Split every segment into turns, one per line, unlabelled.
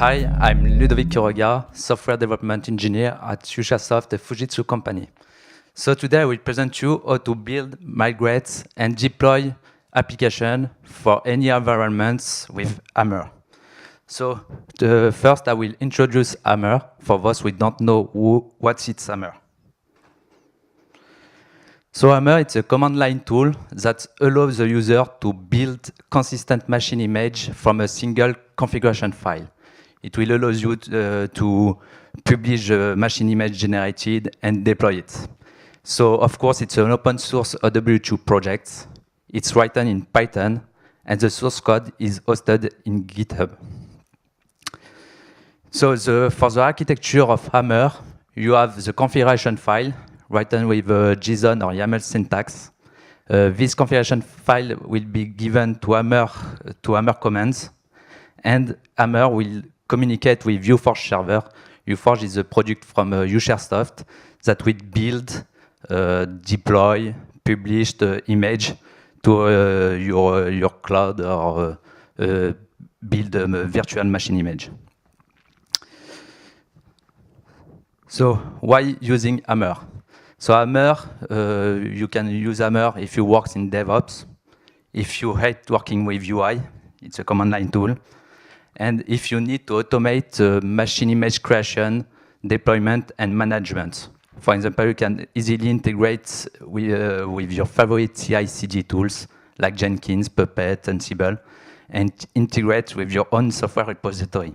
Hi, I'm Ludovic Quiroga, software development engineer at Fuchsiasoft, a Fujitsu company. So today I will present you how to build, migrate, and deploy application for any environments with Hammer. So first I will introduce Hammer for those who don't know what is Hammer. So Hammer is a command line tool that allows the user to build consistent machine image from a single configuration file. It will allow you to publish the machine image generated and deploy it. So of course it's an open source OW2 project. It's written in Python and the source code is hosted in GitHub. So for the architecture of Hammer, you have the configuration file written with JSON or YAML syntax. This configuration file will be given to Hammer commands, and Hammer will communicate with Vuforge server. Vuforge is a product from Fuchsiasoft that will build, deploy, publish the image to your cloud or build a virtual machine image. So why using Hammer? So Hammer, you can use Hammer if you work in DevOps, if you hate working with UI, it's a command line tool, and if you need to automate machine image creation, deployment, and management. For example, you can easily integrate with your favorite CI/CD tools like Jenkins, Puppet, Ansible, and integrate with your own software repository.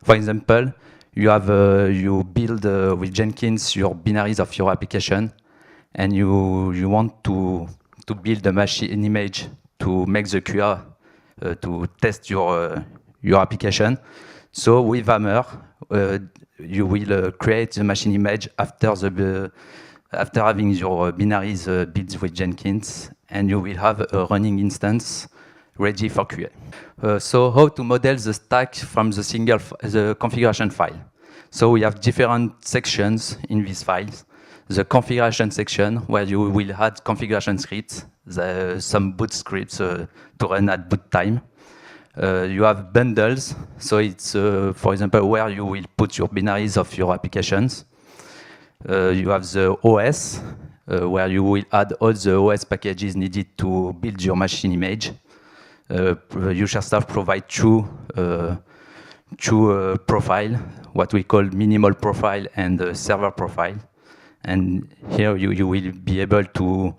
For example, you build with Jenkins your binaries of your application, and you want to build a machine image to make the QR to test your application. So with Hammer, you will create the machine image after having your binaries built with Jenkins, and you will have a running instance ready for QA. So how to model the stack from the configuration file? So we have different sections in these files. The configuration section, where you will add configuration scripts, some boot scripts to run at boot time. You have bundles, so it's, for example, where you will put your binaries of your applications. You have the OS, where you will add all the OS packages needed to build your machine image. Fuchsiasoft provides two profile, what we call minimal profile and server profile. And here you will be able to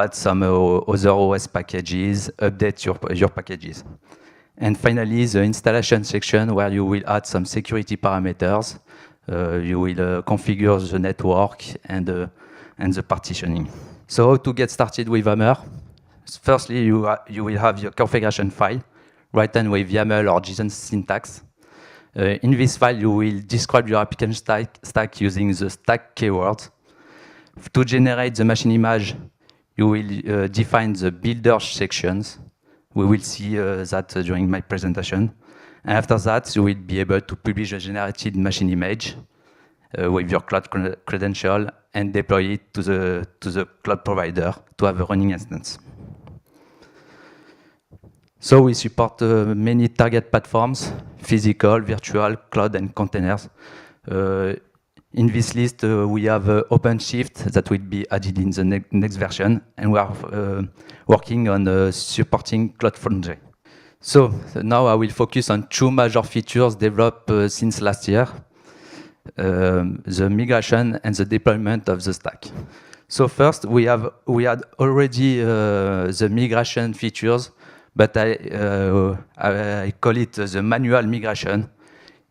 add some other OS packages, update your packages. And finally, the installation section, where you will add some security parameters. You will configure the network and the partitioning. So how to get started with Hammer? Firstly, you will have your configuration file written with YAML or JSON syntax. In this file, you will describe your application stack using the stack keyword. To generate the machine image, you will define the builder sections. We will see that during my presentation. And after that, you will be able to publish a generated machine image with your cloud credential and deploy it to the cloud provider to have a running instance. So we support many target platforms: physical, virtual, cloud, and containers. In this list, we have OpenShift that will be added in the next version, and we are working on supporting Cloud Foundry. So now I will focus on two major features developed since last year: the migration and the deployment of the stack. So first, we had already the migration features, but I call it the manual migration.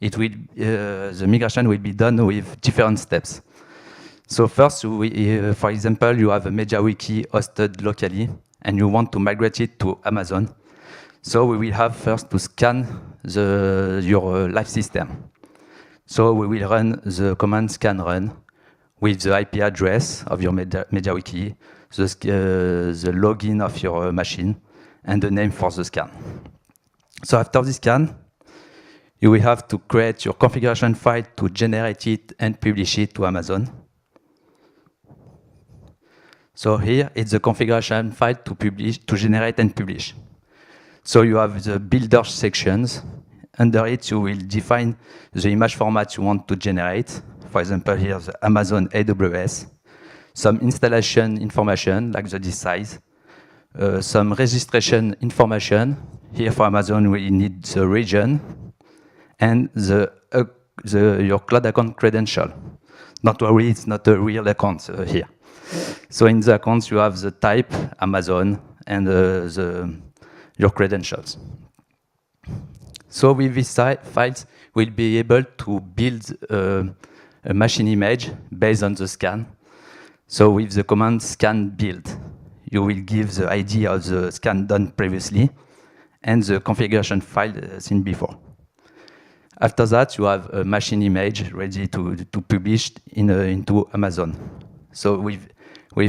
The migration will be done with different steps. So first, for example, you have a MediaWiki hosted locally, and you want to migrate it to Amazon. So we will have first to scan your live system. So we will run the command scan run with the IP address of your MediaWiki, the login of your machine, and the name for the scan. So after the scan, you will have to create your configuration file to generate it and publish it to Amazon. So here, it's the configuration file to generate and publish. So you have the builder sections, under it, you will define the image format you want to generate. For example, here, the Amazon AWS. Some installation information, like the disk size. Some registration information. Here for Amazon, we need the region and your cloud account credential. Don't worry, it's not a real account here. So in the account, you have the type, Amazon, and your credentials. So with these files, we'll be able to build a machine image based on the scan. So with the command scan build, you will give the ID of the scan done previously and the configuration file seen before. After that, you have a machine image ready to publish into Amazon. So with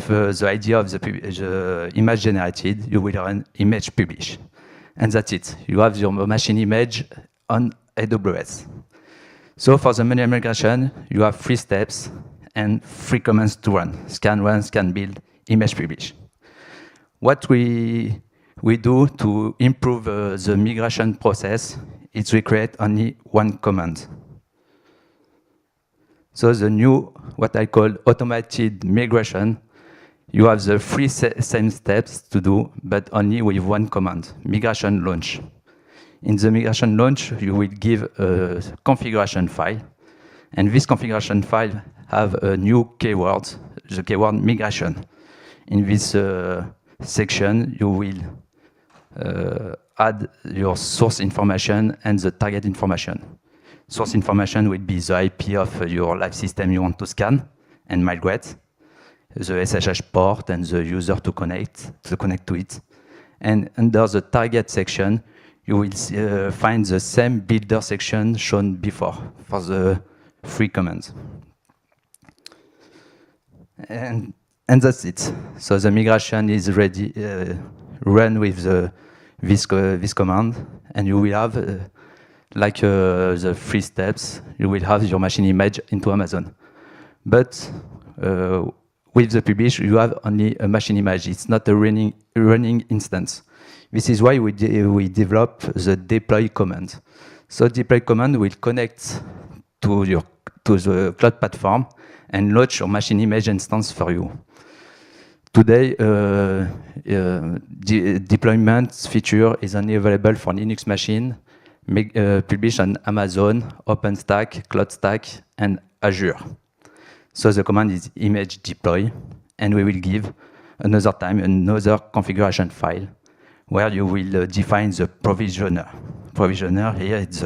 the idea of the image generated, you will run image publish. And that's it. You have your machine image on AWS. So for the migration, you have 3 steps and 3 commands to run: scan, scan build, image publish. What we do to improve the migration process is we create only 1 command. So the new, what I call automated migration, you have the 3 same steps to do, but only with 1 command, migration launch. In the migration launch, you will give a configuration file, and this configuration file have a new keyword, the keyword migration. In this section, you will add your source information and the target information. Source information will be the IP of your live system you want to scan and migrate, the SSH port and the user to connect to it. And under the target section, you will find the same builder section shown before for the 3 commands. And that's it. So the migration is ready, run with this command, and you will have, like the 3 steps, you will have your machine image into Amazon. But with the publish, you have only a machine image. It's not a running instance. This is why we develop the deploy command. So deploy command will connect to the cloud platform and launch your machine image instance for you. Today, deployment feature is only available for Linux machine, published on Amazon, OpenStack, CloudStack, and Azure. So the command is image deploy, and we will give another time another configuration file where you will define the provisioner. Provisioner here is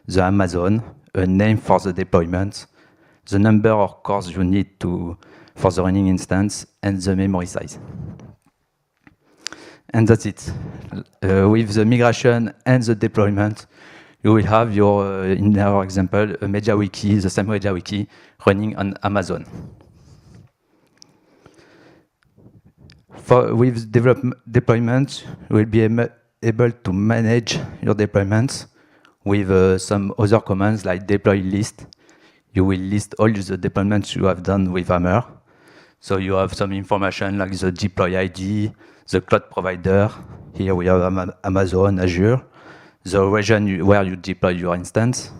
the Amazon, a name for the deployment, the number of cores you need for the running instance, and the memory size. And that's it. With the migration and the deployment, you will have your, in our example, a MediaWiki, the same MediaWiki running on Amazon. With deployment, you will be able to manage your deployments with some other commands like deploy list. You will list all the deployments you have done with Hammer. So you have some information like the deploy ID, the cloud provider. Here we have Amazon, Azure, the region where you deploy your instance,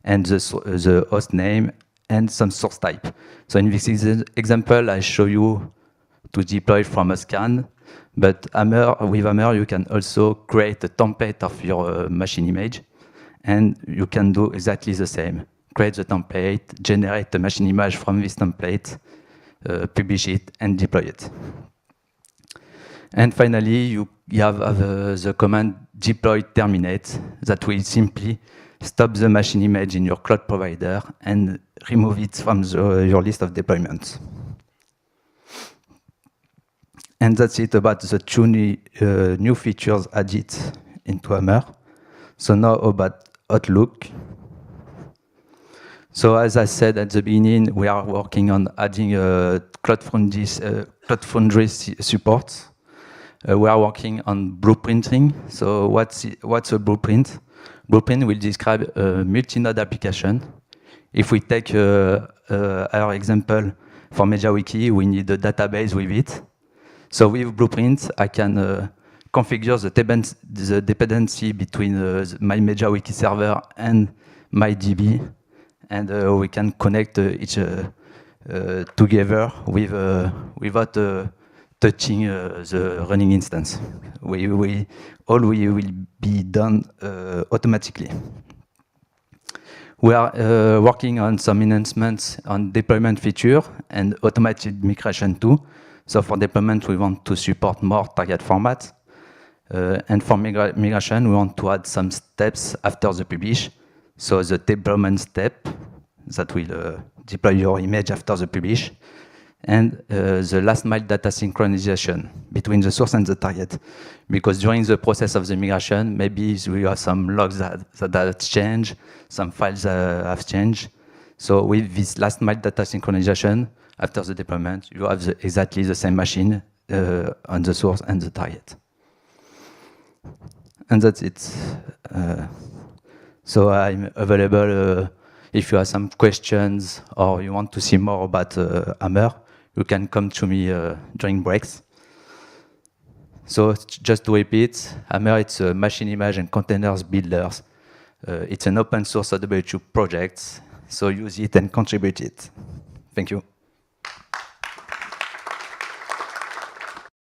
and the host name and some source type. So in this example, I show you to deploy from a scan, but with Hammer, you can also create a template of your machine image, and you can do exactly the same. Create the template, generate the machine image from this template, publish it, and deploy it. And finally, you have the command deploy terminate that will simply stop the machine image in your cloud provider and remove it from your list of deployments. And that's it about the 2 new features added into Hammer. So now about Outlook. So as I said at the beginning, we are working on adding Cloud Foundry support. We are working on blueprinting. So what's a blueprint? Blueprint will describe a multi-node application. If we take our example for MediaWiki, we need a database with it. So with Blueprint, I can configure the dependency between my MediaWiki server and my DB, and we can connect each together without touching the running instance. All will be done automatically. We are working on some enhancements on deployment feature and automated migration too. So for deployment, we want to support more target formats. And for migration, we want to add some steps after the publish. So the deployment step that will deploy your image after the publish. And the last mile data synchronization between the source and the target. Because during the process of the migration, maybe we have some logs that have changed, some files have changed. So with this last mile data synchronization, after the deployment, you have exactly the same machine on the source and the target. And that's it. So I'm available if you have some questions or you want to see more about Hammer. You can come to me during breaks. So just to repeat, Hammer, it's a machine image and containers builders. It's an open source AW2 project, so use it and contribute it. Thank you.